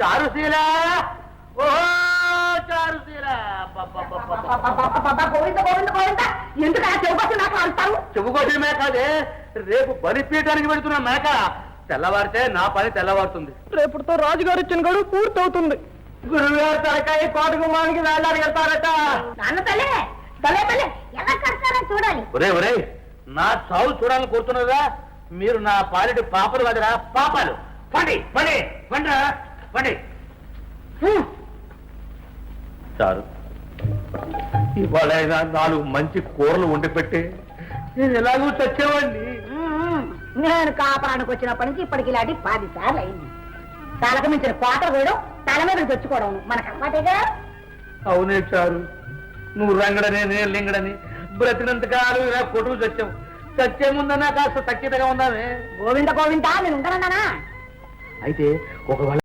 చారుశీల ఓ చారుశీల ఎందుకు చెవుకొచ్చి నాకు అంటారు? చెవుకొచ్చిన మేక అదే రేపు బలిపీయటానికి పెడుతున్న మేక తెల్లవారితే నా పని తెల్లవారుతుంది. రేపుతో రాజుగారు ఇచ్చిన గడువు పూర్తవుతుంది. గురువుగారు తలకాయ కోట గుమ్మానికి వేలాడి వెళ్తారట. నాన్న తలే తలే తలే ఎలా కడతారో చూడాలి. ఒరే ఒరే నా చావు చూడాలని కోరుతున్నదా? మీరు నా పాలిటి పాపలు కదరా పాపాలు. పండి పండి పండి పండి. చారు ఇవాళ 4 మంచి కూరలు వండి పెట్టి నేను ఎలాగూ చచ్చేవాడిని. నేను కాపాడానికి వచ్చినప్పటి నుంచి ఇప్పటికి ఇలాంటి 10 సార్లు అయింది. తలకు మించిన కోటలు వేయడం, తల మీద తెచ్చుకోవడం మనకు అలవాటేగా. అవునే చారు, నువ్వు రంగడని నేను లింగడని బ్రతినంత కాలు ఇలా కొట్టుకు చచ్చావు. చచ్చే ముందన్నా కాస్త తక్కితగా ఉందామే. గోవింద గోవింద నేను ఉండనన్నానా? అయితే ఒకవేళ